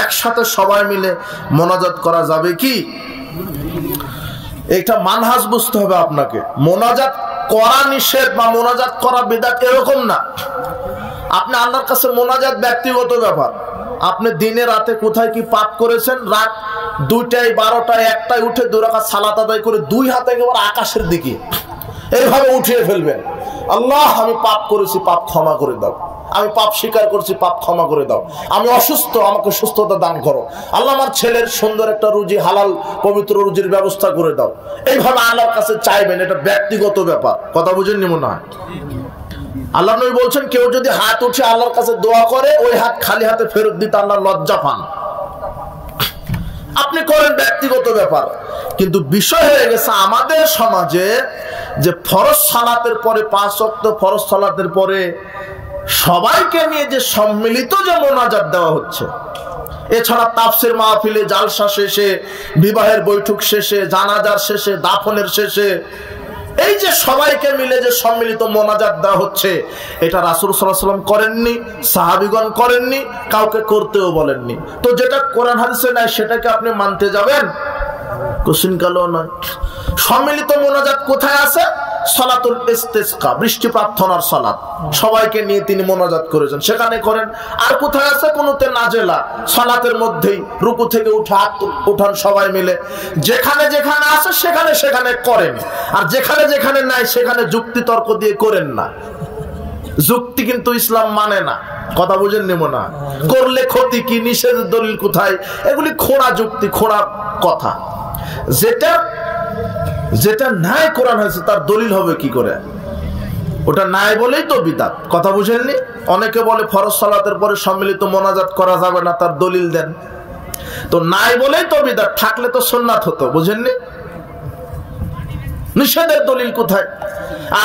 একসাথে সবাই মিলে মোনাজাত করা যাবে কি? এটা মানহাজ বুঝতে হবে আপনাকে। মোনাজাত করা নিষেধ বা মোনাজাত করা বিদআত এরকম না। আপনি আল্লাহর কাছে মোনাজাত ব্যক্তিগত ব্যাপার। আপনি দিনে রাতে কোথায় কি পাপ করেছেন, রাত 2টায় 12টায় 1টায় উঠে 2 রাকাত সালাত আদায় করে 2 হাতে একেবারে আকাশের দিকে এইভাবে উঠিয়ে ফেলবেন, আল্লাহ আমি পাপ করেছি, পাপ ক্ষমা করে দাও, আমি পাপ স্বীকার করছি, পাপ ক্ষমা করে দাও, আমি অসুস্থ, আমাকে সুস্থতা দান করো, আল্লাহ আমার ছেলের সুন্দর একটা রুজি, হালাল পবিত্র রুজির ব্যবস্থা করে দাও। এইভাবে আল্লাহর কাছে চাইবেন, এটা ব্যক্তিগত ব্যাপার। কথা বুঝেননি মনে হয়? আল্লাহ নবী বলছেন কেউ যদি হাত উঠে আল্লাহর কাছে দোয়া করে, ওই হাত খালি হাতে ফেরত দিতে আল্লাহ লজ্জা পান। আপনি করেন, ব্যক্তিগত ব্যাপার। কিন্তু বিষয় হয়ে গেছে আমাদের সমাজে যে ফরজ সালাতের পরে 5 ওয়াক্ত ফরজ সালাতের পরে সবাইকে নিয়ে যে সম্মিলিত যে মোনাজাত দেওয়া হচ্ছে, এছাড়া তাফসির মাহফিলে, জালসা শেষে, বিবাহের বৈঠক শেষে, জানাজার শেষে, দাফনের শেষে, এই যে সবাইকে মিলে যে সম্মিলিত মোনাজাত দেওয়া হচ্ছে, এটা রাসূল সাল্লাল্লাহু আলাইহি ওয়াসাল্লাম করেননি, সাহাবীগণ করেননি, কাউকে করতেও বলেননি। তো যেটা কোরআন হাদিসে নাই সেটাকে আপনি মানতে যাবেন? কোশ্চেন কালো নয়। সম্মিলিত মোনাজাত কোথায় আছে? সালাতুল ইস্তিসকা, বৃষ্টি প্রার্থনার সালাত, সবাইকে নিয়ে তিনি মোনাজাত করেছেন, সেখানে করেন। আর কোথায় আছে? কুনুতে নাজেলা, সালাতের মধ্যেই রুকু থেকে উঠান সবাই মিলে। যেখানে যেখানে আছে সেখানে সেখানে করেন, আর যেখানে যেখানে নাই সেখানে যুক্তি তর্ক দিয়ে করেন না। যুক্তি কিন্তু ইসলাম মানে না। কথা বুঝেন নেব না? করলে ক্ষতি কি, নিষেধের দলিল কোথায়, এগুলি খোঁড়া যুক্তি, খোঁড়া কথা। যেটা নাই কোরআন হয়েছে তার দলিল হবে কি করে? ওটা নাই বলেই তো বিদআত। কথা বুঝেননি? অনেকে বলে ফরজ সালাতের পরে সম্মিলিত মোনাজাত করা যাবে না, তার দলিল দেন। তো নাই বলেই তো বিদআত, থাকলে তো সুন্নাত হতো। বুঝেননি? নিষেধের দলিল কোথায়?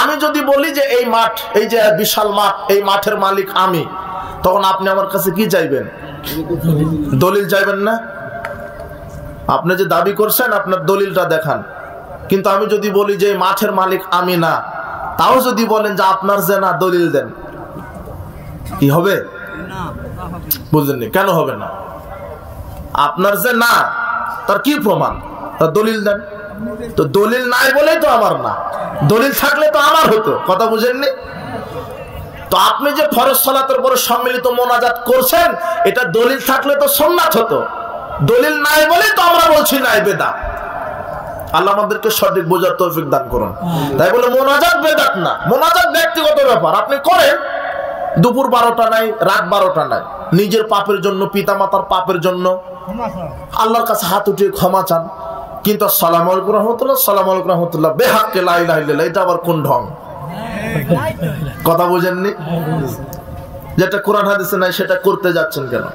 আমি যদি বলি যে এই মাঠ, এই যে বিশাল মাঠ, এই মাঠের মালিক আমি, তখন আপনি আমার কাছে কি চাইবেন? দলিল চাইবেন না? আপনি যে দাবি করছেন আপনার দলিলটা দেখান। কিন্তু আমি যদি বলি যে মাঠের মালিক আমি না, তাও যদি বলেন যে আপনার যে না, দলিল দেন, কি হবে? বুঝলেননি? কেন হবে না? আপনার যে না, তার কি প্রমাণ? তার দলিল দেন। তো দলিল নাই বলেই তো আমার না, দলিল থাকলে তো আমার হতো। কথা বুঝেননি? তো আপনি যে ফরজ সালাতের পরে সম্মিলিত মোনাজাত করছেন, এটা দলিল থাকলে তো সুন্নাত হতো। দলিল নাই বলেই তো আমরা বলছি নাই, বেদাত। আল্লাহ আমাদেরকে সঠিক বোঝার তৌফিক দান করুন। তাই বলে মোনাজাত বেদাত না, মোনাজাত ব্যক্তিগত ব্যাপার। আপনি করেন, দুপুর 12টা নাই, রাত 12টা নাই, নিজের পাপের জন্য, পিতামাতার পাপের জন্য আল্লাহর কাছে হাত উঠিয়ে ক্ষমা চান। কিন্তু আসসালামু আলাইকুম রাহমাতুল্লাহ, আসসালামু আলাইকুম রাহমাতুল্লাহ, বেহাক্কে লা ইলাহা ইল্লাল্লাহ, এটা আবার কোন ঢং? কথা বুঝেননি? যেটা কোরআন হাদিসে নাই সেটা করতে যাচ্ছেন কেন?